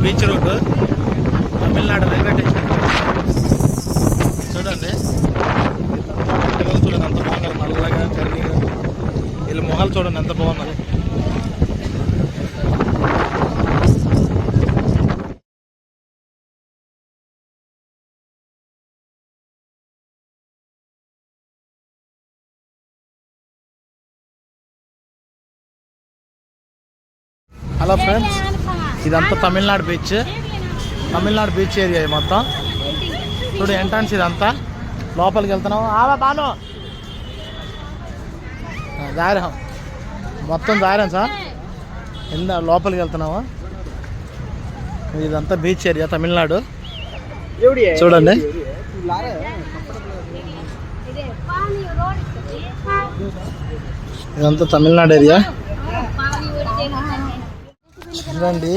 Beach route Tamil Nadu railway station చూడండి. పిల్లలు చూడండి ఎంత బాగున్నారు, నల్లగా కర్రీగా. వీళ్ళ మొహాలు చూడండి ఎంత బాగున్నారు. హలో ఫ్రెండ్స్, ఇదంతా తమిళనాడు బీచ్ ఏరియా మొత్తం. చూడు ఎంట్రన్స్ ఇదంతా. లోపలికి వెళ్తున్నావు బాను దారం మొత్తం దారం సార్. లోపలికి వెళ్తున్నావా? ఇదంతా బీచ్ ఏరియా తమిళనాడు చూడండి. ఇదంతా తమిళనాడు ఏరియా చూడండి.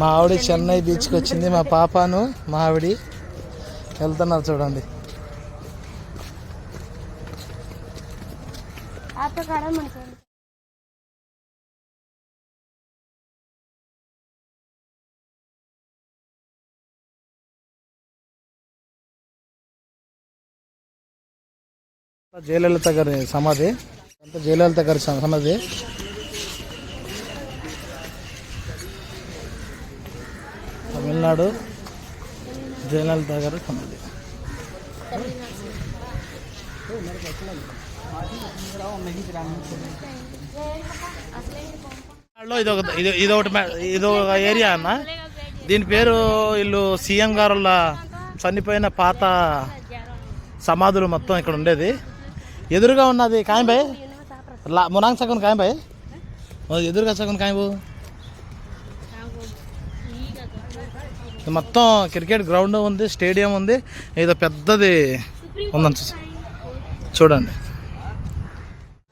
మా ఆవిడ చెన్నై బీచ్కి వచ్చింది, మా పాపను మా ఆవిడ వెళ్తున్నారు చూడండి. జయలలిత గారి సమాధి, అంతా జయలలిత గారి సమాధి. తమిళనాడు జయలలిత గారి సమాధి. ఇదొక ఏరియా అన్న. దీని పేరు వీళ్ళు సీఎం గారు చనిపోయిన పాత సమాధులు మొత్తం ఇక్కడ ఉండేది. ఎదురుగా ఉన్నది కాయంబాయ్ మునాంగ్ సగన్ కాయంబాయ్, ఎదురుగా సగన్ కాయబు. మొత్తం క్రికెట్ గ్రౌండ్ ఉంది, స్టేడియం ఉంది, ఏదో పెద్దది ఉందని చూడండి.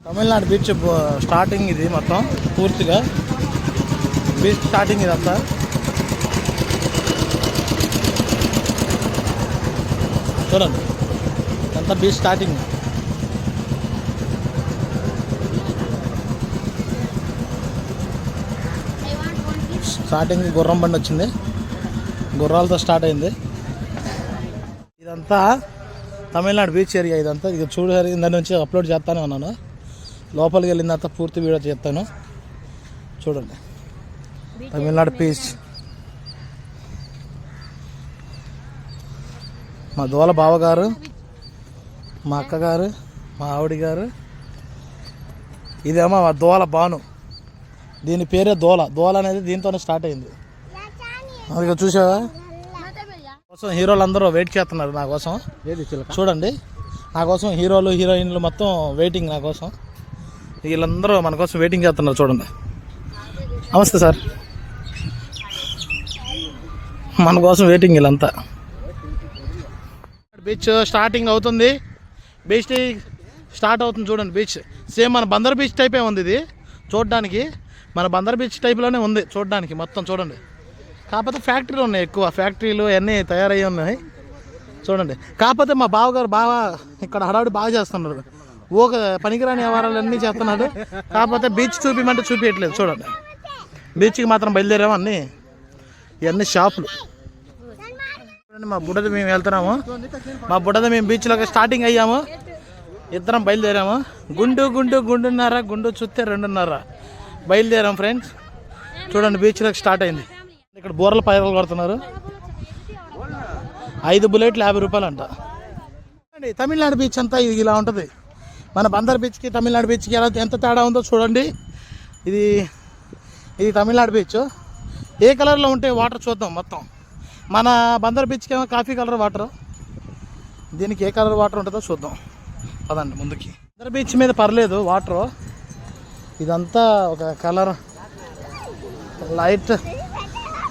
తమిళనాడు బీచ్ స్టార్టింగ్ ఇది మొత్తం పూర్తిగా బీచ్ స్టార్టింగ్ ఇదంతా. చూడండి అంతా బీచ్ స్టార్టింగ్. స్టార్టింగ్ గుర్రం బండి వచ్చింది, గుర్రాలతో స్టార్ట్ అయింది. ఇదంతా తమిళనాడు బీచ్ ఏరియా ఇదంతా. ఇక చూడాలి, దాని నుంచి అప్లోడ్ చేస్తానే ఉన్నాను. లోపలికి వెళ్ళిన తర్వాత పూర్తి వీడియో చేస్తాను చూడండి. తమిళనాడు బీచ్. మా దోల బావగారు, మా అక్కగారు, మా ఆవిడ గారు. ఇదేమో మా దోల బాను, దీని పేరే దోల. దోల అనేది దీంతోనే స్టార్ట్ అయింది. అది చూసావా? కోసం హీరోలు అందరూ వెయిట్ చేస్తున్నారు నా కోసం. చూడండి నా కోసం హీరోలు హీరోయిన్లు మొత్తం వెయిటింగ్ నా కోసం. వీళ్ళందరూ మన కోసం వెయిటింగ్ చేస్తున్నారు చూడండి. నమస్తే సార్, మన కోసం వెయిటింగ్ వీళ్ళంతా. బీచ్ స్టార్టింగ్ అవుతుంది, బీచ్ స్టార్ట్ అవుతుంది చూడండి. బీచ్ సేమ్ మన బందర్ బీచ్ టైపే ఉంది ఇది చూడడానికి. మన బందర్ బీచ్ టైప్లోనే ఉంది చూడడానికి మొత్తం చూడండి. కాకపోతే ఫ్యాక్టరీలు ఉన్నాయి, ఎక్కువ ఫ్యాక్టరీలు అన్నీ తయారయ్యి ఉన్నాయి చూడండి. కాకపోతే మా బావగారు బాగా ఇక్కడ హడావుడి బాగా చేస్తున్నారు. ఒక పనికిరాని వ్యవహారాలు అన్నీ చేస్తున్నాడు. కాకపోతే బీచ్ చూపించమంటే చూపించట్లేదు చూడండి. బీచ్కి మాత్రం బయలుదేరాము. ఇవన్నీ షాపులు చూడండి. మా బుడ్డది మేము వెళ్తున్నాము. మా బుడ్డది మేము బీచ్లోకి స్టార్టింగ్ అయ్యాము. ఇద్దరం బయలుదేరాము. గుండున్నర గుండు చుత్తే 2:30 బయలుదేరాం ఫ్రెండ్స్. చూడండి బీచ్లోకి స్టార్ట్ అయింది. ఇక్కడ బూరల పైరలు కొడుతున్నారు. 5 బుల్లెట్లు 50 రూపాయలు అంట. తమిళనాడు బీచ్ అంతా ఇలా ఉంటుంది. మన బందర్ బీచ్కి తమిళనాడు బీచ్కి ఎంత తేడా ఉందో చూడండి. ఇది తమిళనాడు బీచ్. ఏ కలర్లో ఉంటే వాటర్ చూద్దాం మొత్తం. మన బందర్ బీచ్కి ఏమో కాఫీ కలర్ వాటర్, దీనికి ఏ కలర్ వాటర్ ఉంటుందో చూద్దాం పదండి ముందుకి. బందర్ బీచ్ మీద పర్లేదు వాటరు, ఇదంతా ఒక కలర్ లైట్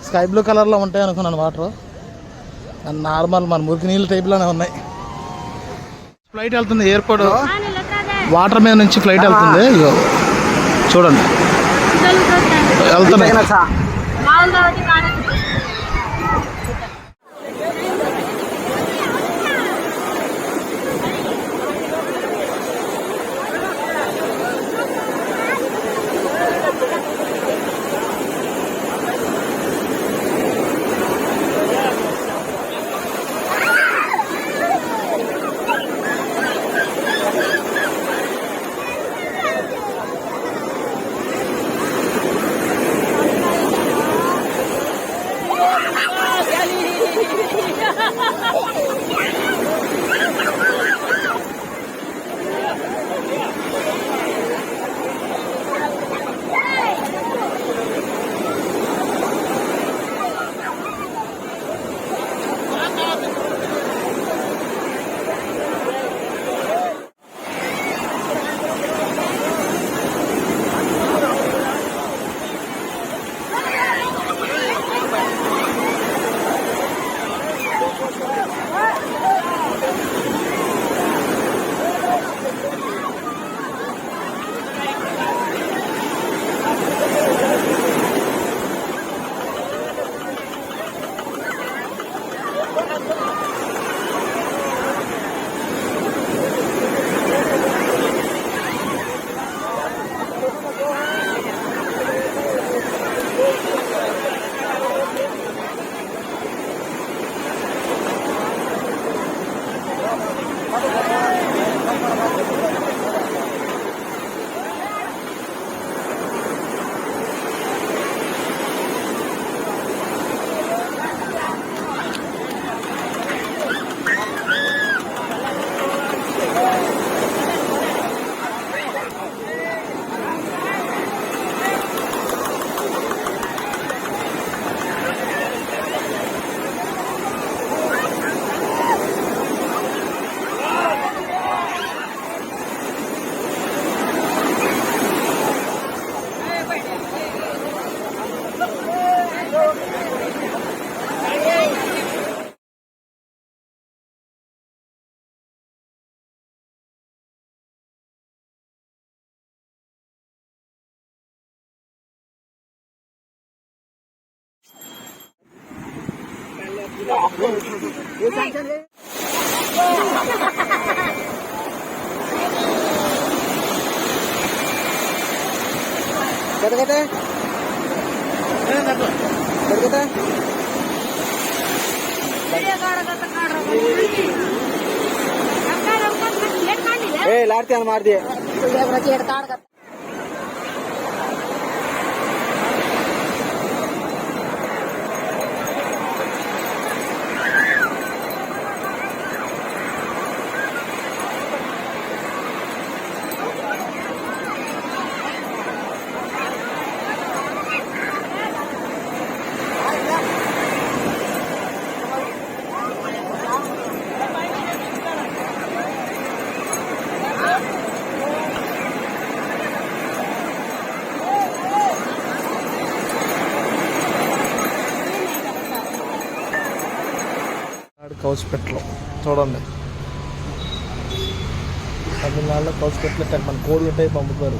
స్కై బ్లూ కలర్లో ఉంటాయి అనుకున్నాను వాటర్. నార్మల్ మన మురికి నీళ్ళు టైప్లోనే ఉన్నాయి. ఫ్లైట్ వెళ్తుంది ఎయిర్పోర్ట్, వాటర్ మీద నుంచి ఫ్లైట్ వెళ్తుంది. ఇగో చూడండి వెళ్తున్నాయి. लाड़ते मार दिए కౌసుపెట్టలో చూడండి, తమిళనాడులో కౌసుపెట్టలో మన కోళ్ళు ఉంటాయి పంపుతారు.